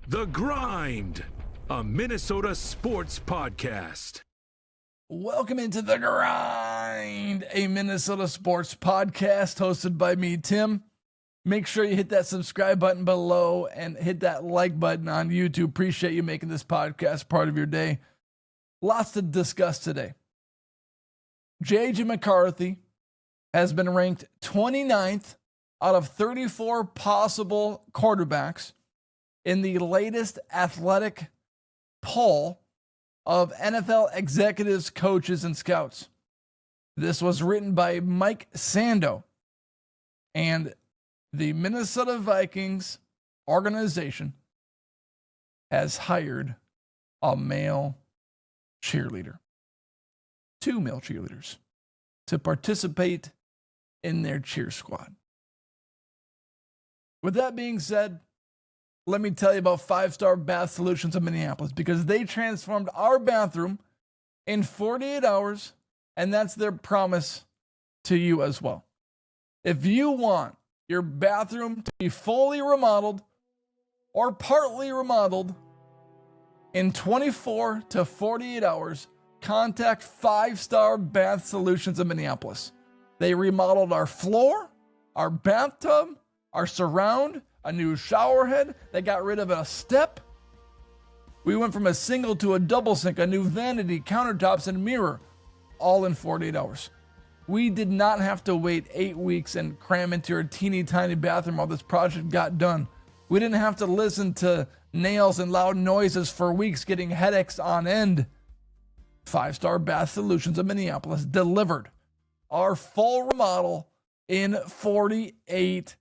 The Grind, a Minnesota sports podcast. Welcome into The Grind, a Minnesota sports podcast hosted by me, Tim. Make sure you hit that subscribe button below and hit that like button on YouTube. Appreciate you making this podcast part of your day. Lots to discuss today. JJ McCarthy has been ranked 29th out of 34 possible quarterbacks in the latest athletic poll of NFL executives, coaches, and scouts. This was written by Mike Sando, and the Minnesota Vikings organization has hired a male cheerleader, 2 male cheerleaders, to participate in their cheer squad. With that being said, let me tell you about FiveStar Bath Solutions of Minneapolis, because they transformed our bathroom in 48 hours, and that's their promise to you as well. If you want your bathroom to be fully remodeled or partly remodeled in 24 to 48 hours, contact FiveStar Bath Solutions of Minneapolis. They remodeled our floor, our bathtub, our surround, a new shower head. They got rid of a step. We went from a single to a double sink, a new vanity, countertops, and mirror, all in 48 hours. We did not have to wait 8 weeks and cram into your teeny tiny bathroom while this project got done. We didn't have to listen to nails and loud noises for weeks, getting headaches on end. FiveStar Bath Solutions of Minneapolis delivered our full remodel in 48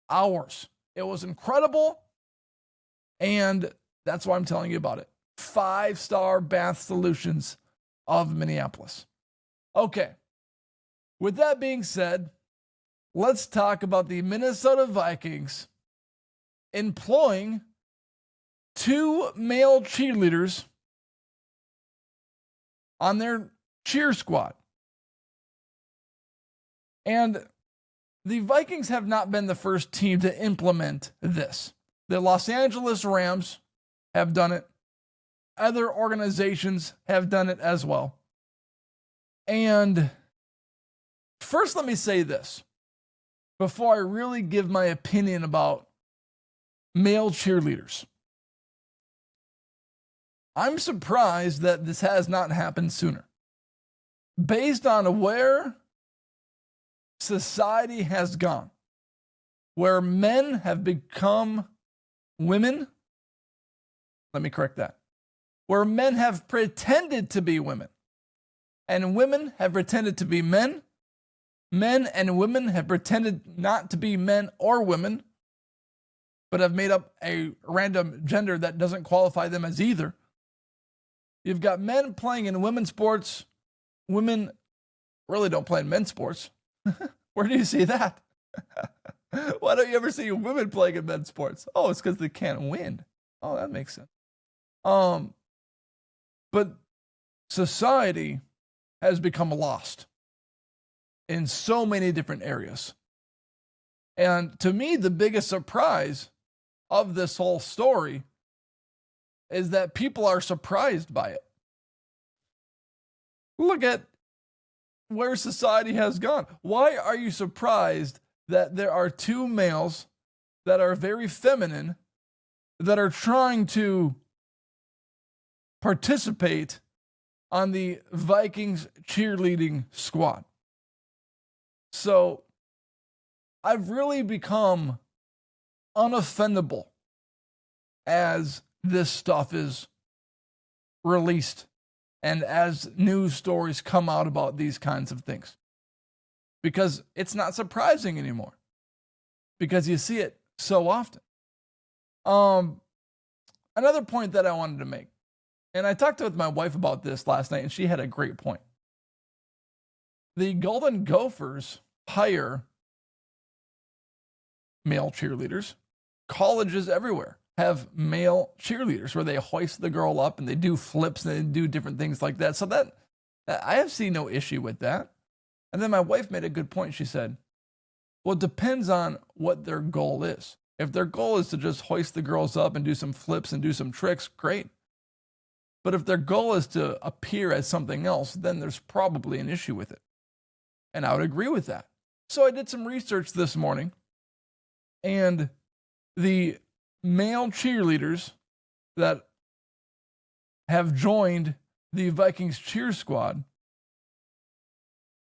hours. It was incredible, and that's why I'm telling you about it. FiveStar Bath Solutions of Minneapolis. Okay, with that being said, let's talk about the Minnesota Vikings employing 2 male cheerleaders on their cheer squad. And the Vikings have not been the first team to implement this. The Los Angeles Rams have done it. Other organizations have done it as well. And first, let me say this before I really give my opinion about male cheerleaders. I'm surprised that this has not happened sooner. Based on where society has gone, where men have become women. Let me correct that. Where men have pretended to be women, and women have pretended to be men. Men and women have pretended not to be men or women, but have made up a random gender that doesn't qualify them as either. You've got men playing in women's sports. Women really don't play in men's sports. Where do you see that? Why don't you ever see women playing in men's sports? Oh, it's because they can't win. Oh, that makes sense. But society has become lost in so many different areas. And to me, the biggest surprise of this whole story is that people are surprised by it. Look at where society has gone. Why are you surprised that there are 2 males that are very feminine that are trying to participate on the Vikings cheerleading squad? So I've really become unoffendable as this stuff is released and as news stories come out about these kinds of things, because it's not surprising anymore, because you see it so often. Another point that I wanted to make, and I talked with my wife about this last night, and she had a great point. The Golden Gophers hire male cheerleaders. Colleges everywhere have male cheerleaders where they hoist the girl up and they do flips and they do different things like that. So that I have seen no issue with that. And then my wife made a good point. She said, well, it depends on what their goal is. If their goal is to just hoist the girls up and do some flips and do some tricks, great. But if their goal is to appear as something else, then there's probably an issue with it. And I would agree with that. So I did some research this morning, and the male cheerleaders that have joined the Vikings cheer squad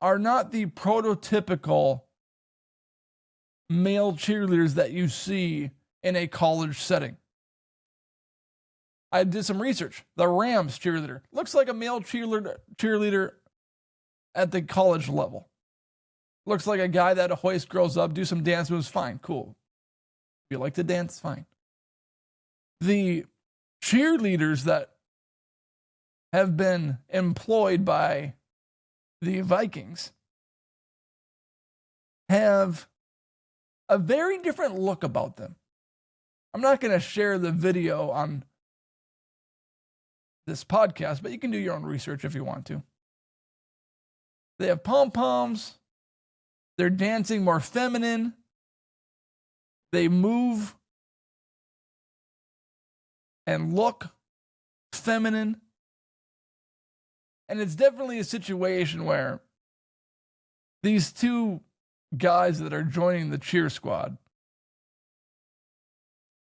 are not the prototypical male cheerleaders that you see in a college setting. I did some research. The Rams cheerleader looks like a male cheerleader at the college level. Looks like a guy that hoists girls up, do some dance moves, fine, cool. If you like to dance, fine. The cheerleaders that have been employed by the Vikings have a very different look about them. I'm not going to share the video on this podcast, but you can do your own research if you want to. They have pom-poms. They're dancing more feminine. They move and look feminine. And it's definitely a situation where these two guys that are joining the cheer squad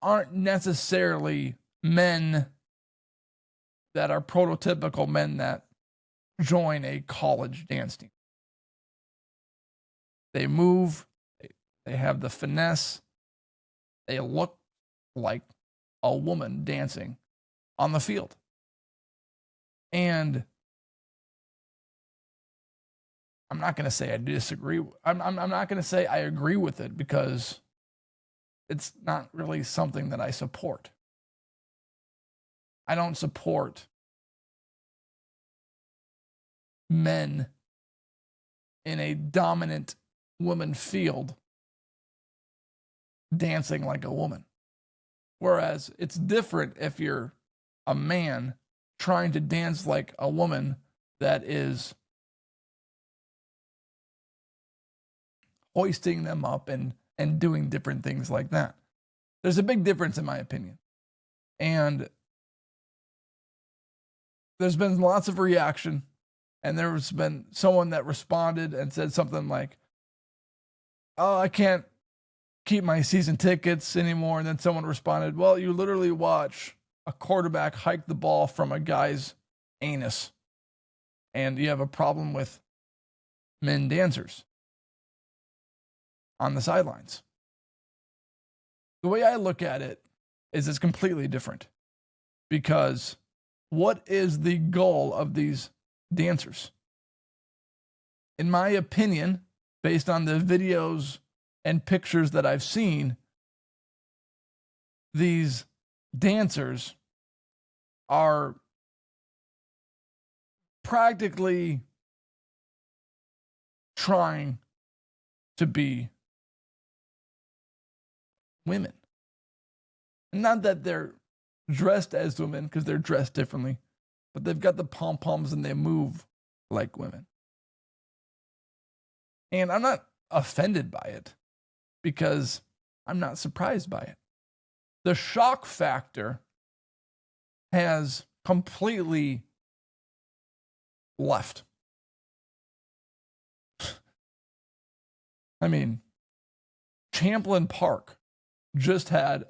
aren't necessarily men that are prototypical men that join a college dance team. They move, they have the finesse, they look like a woman dancing on the field. And I'm not going to say I disagree. I'm not going to say I agree with it because it's not really something that I support. I don't support men in a dominant woman field dancing like a woman. Whereas it's different if you're a man trying to dance like a woman that is hoisting them up and doing different things like that. There's a big difference in my opinion. And there's been lots of reaction, and there's been someone that responded and said something like, "Oh, I can't keep my season tickets anymore." And then someone responded, "Well, you literally watch a quarterback hike the ball from a guy's anus, and you have a problem with men dancers on the sidelines." The way I look at it is it's completely different, because what is the goal of these dancers? In my opinion, based on the videos and pictures that I've seen, these dancers are practically trying to be women. Not that they're dressed as women, because they're dressed differently, but they've got the pom-poms and they move like women. And I'm not offended by it, because I'm not surprised by it. The shock factor has completely left. I mean, Champlain Park just had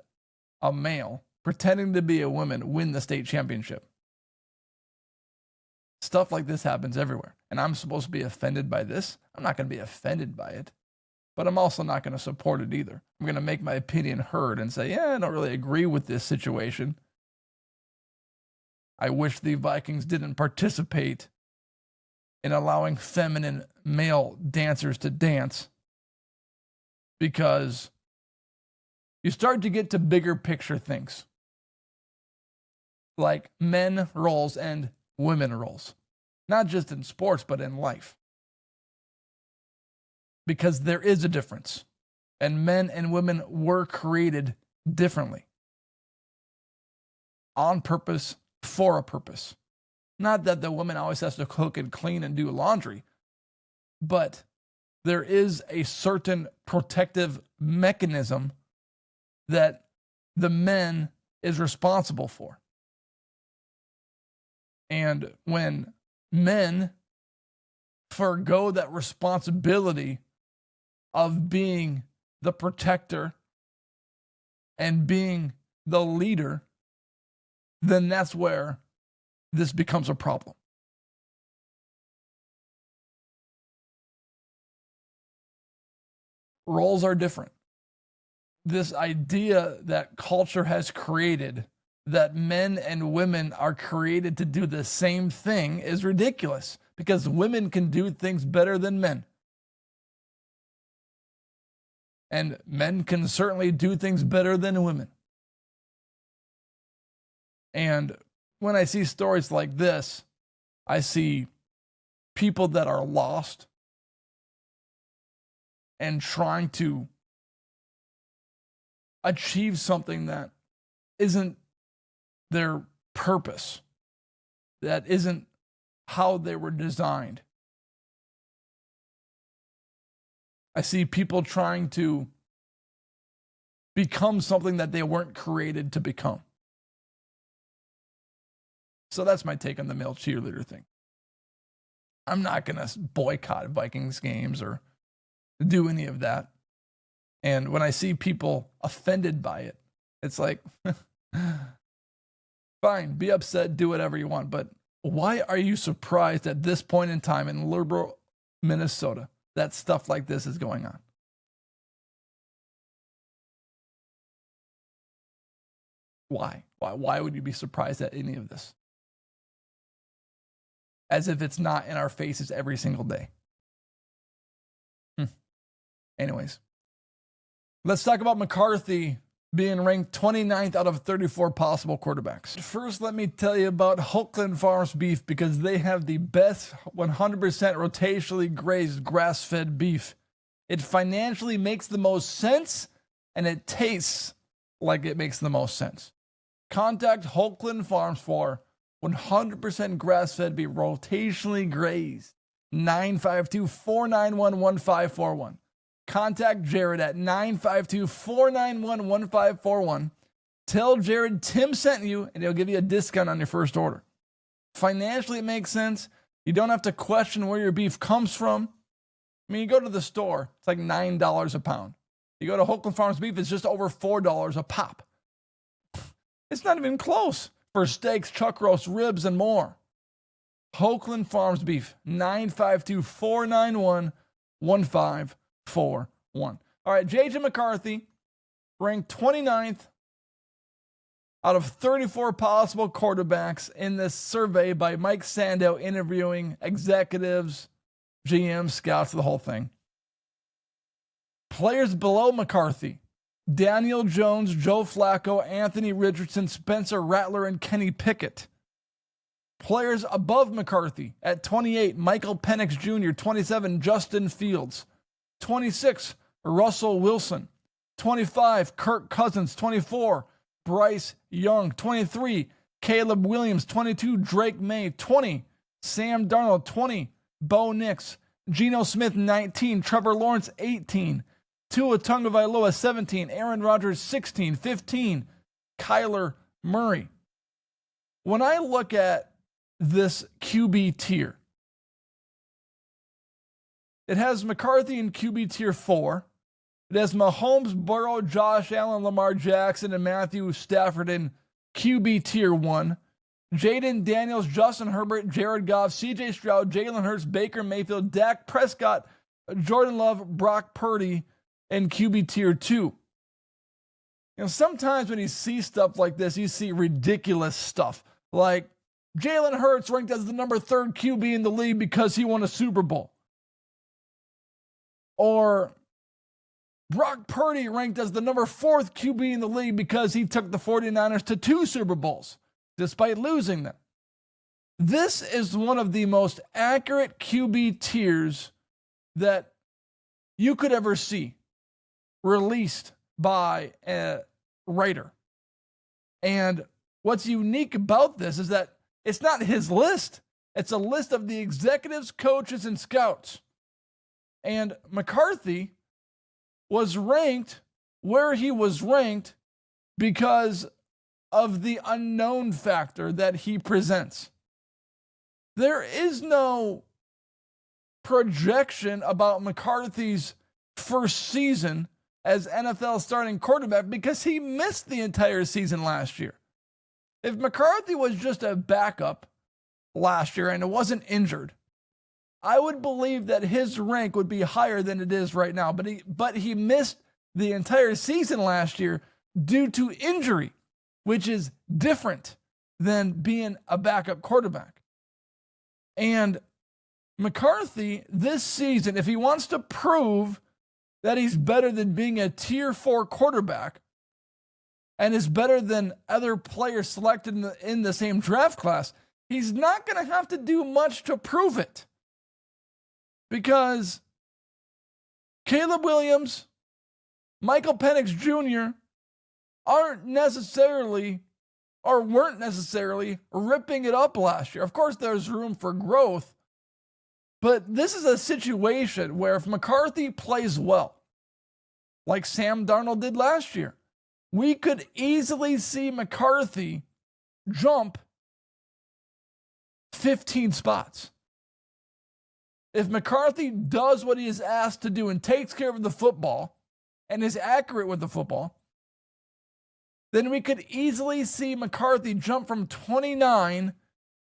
a male pretending to be a woman win the state championship. Stuff like this happens everywhere. And I'm supposed to be offended by this? I'm not going to be offended by it. But I'm also not going to support it either. I'm going to make my opinion heard and say, yeah, I don't really agree with this situation. I wish the Vikings didn't participate in allowing feminine male dancers to dance, because you start to get to bigger picture things, like men roles and women roles, not just in sports, but in life. Because there is a difference, and men and women were created differently, on purpose, for a purpose. Not that the woman always has to cook and clean and do laundry, but there is a certain protective mechanism that the men is responsible for. And when men forgo that responsibility of being the protector and being the leader, then that's where this becomes a problem. Roles are different. This idea that culture has created that men and women are created to do the same thing is ridiculous, because women can do things better than men. And men can certainly do things better than women. And when I see stories like this, I see people that are lost and trying to achieve something that isn't their purpose, that isn't how they were designed. I see people trying to become something that they weren't created to become. So that's my take on the male cheerleader thing. I'm not going to boycott Vikings games or do any of that. And when I see people offended by it, it's like, fine, be upset, do whatever you want. But why are you surprised at this point in time in liberal Minnesota that stuff like this is going on? Why? Why would you be surprised at any of this? As if it's not in our faces every single day. Anyways, let's talk about McCarthy being ranked 29th out of 34 possible quarterbacks. First, let me tell you about Huland Farms beef, because they have the best 100% rotationally grazed grass-fed beef. It financially makes the most sense, and it tastes like it makes the most sense. Contact Huland Farms for 100% grass-fed beef, rotationally grazed. 952-491-1541. Contact Jared at 952-491-1541. Tell Jared Tim sent you, and he'll give you a discount on your first order. Financially, it makes sense. You don't have to question where your beef comes from. I mean, you go to the store, it's like $9 a pound. You go to Huland Farms beef, it's just over $4 a pop. It's not even close for steaks, chuck roasts, ribs, and more. Huland Farms beef, 952-491-1541. All right, JJ McCarthy ranked 29th out of 34 possible quarterbacks in this survey by Mike Sandow, interviewing executives, GM, scouts, the whole thing. Players below McCarthy: Daniel Jones, Joe Flacco, Anthony Richardson, Spencer Rattler, and Kenny Pickett. Players above McCarthy at 28, Michael Penix Jr., 27, Justin Fields, 26, Russell Wilson, 25, Kirk Cousins, 24, Bryce Young, 23, Caleb Williams, 22, Drake May, 20, Sam Darnold, 20, Bo Nix, Geno Smith, 19, Trevor Lawrence, 18, Tua Tagovailoa, 17, Aaron Rodgers, 16, 15, Kyler Murray. When I look at this QB tier, it has McCarthy in QB tier 4. It has Mahomes, Burrow, Josh Allen, Lamar Jackson, and Matthew Stafford in QB tier 1. Jaden Daniels, Justin Herbert, Jared Goff, CJ Stroud, Jalen Hurts, Baker Mayfield, Dak Prescott, Jordan Love, Brock Purdy in QB tier 2. You know, sometimes when you see stuff like this, you see ridiculous stuff. Like Jalen Hurts ranked as the number 3rd QB in the league because he won a Super Bowl. Or Brock Purdy ranked as the number 4th QB in the league because he took the 49ers to 2 Super Bowls, despite losing them. This is one of the most accurate QB tiers that you could ever see released by a writer. And what's unique about this is that it's not his list. It's a list of the executives, coaches, and scouts. And McCarthy was ranked where he was ranked because of the unknown factor that he presents. There is no projection about McCarthy's first season as NFL starting quarterback because he missed the entire season last year. If McCarthy was just a backup last year and it wasn't injured, I would believe that his rank would be higher than it is right now. But he missed the entire season last year due to injury, which is different than being a backup quarterback. And McCarthy, this season, if he wants to prove that he's better than being a tier 4 quarterback and is better than other players selected in the same draft class, he's not going to have to do much to prove it. Because Caleb Williams, Michael Penix Jr. weren't necessarily ripping it up last year. Of course, there's room for growth, but this is a situation where if McCarthy plays well, like Sam Darnold did last year, we could easily see McCarthy jump 15 spots. If McCarthy does what he is asked to do and takes care of the football and is accurate with the football, then we could easily see McCarthy jump from 29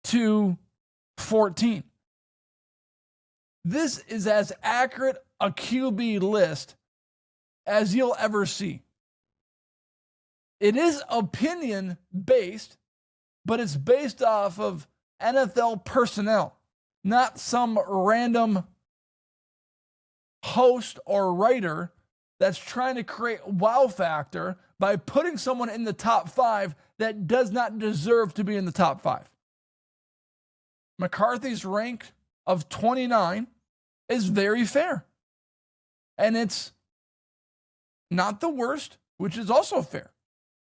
to 14. This is as accurate a QB list as you'll ever see. It is opinion based, but it's based off of NFL personnel, not some random host or writer that's trying to create wow factor by putting someone in the top 5 that does not deserve to be in the top 5. McCarthy's rank of 29 is very fair. And it's not the worst, which is also fair.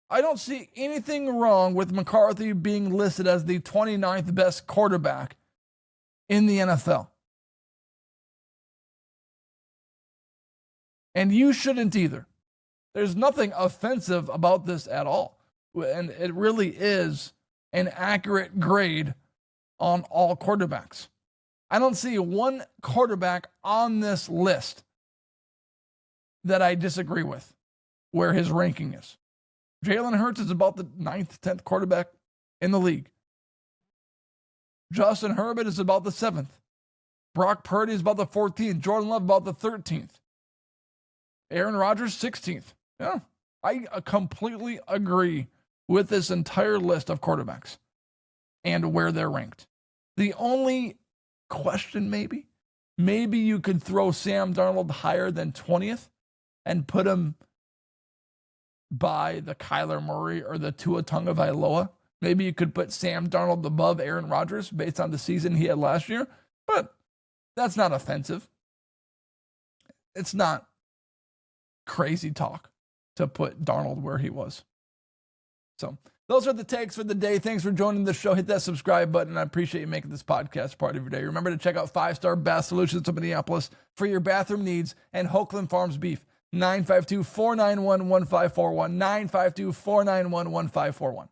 I don't see anything wrong with McCarthy being listed as the 29th best quarterback in the NFL. And you shouldn't either. There's nothing offensive about this at all. And it really is an accurate grade on all quarterbacks. I don't see one quarterback on this list that I disagree with where his ranking is. Jalen Hurts is about the 9th, 10th quarterback in the league. Justin Herbert is about the 7th. Brock Purdy is about the 14th. Jordan Love about the 13th. Aaron Rodgers, 16th. Yeah, I completely agree with this entire list of quarterbacks and where they're ranked. The only question maybe you could throw Sam Darnold higher than 20th and put him by the Kyler Murray or the Tua Tagovailoa. Maybe you could put Sam Darnold above Aaron Rodgers based on the season he had last year, but that's not offensive. It's not crazy talk to put Darnold where he was. So those are the takes for the day. Thanks for joining the show. Hit that subscribe button. I appreciate you making this podcast part of your day. Remember to check out FiveStar Bath Solutions of Minneapolis for your bathroom needs and Huland Farms beef. 952-491-1541. 952-491-1541.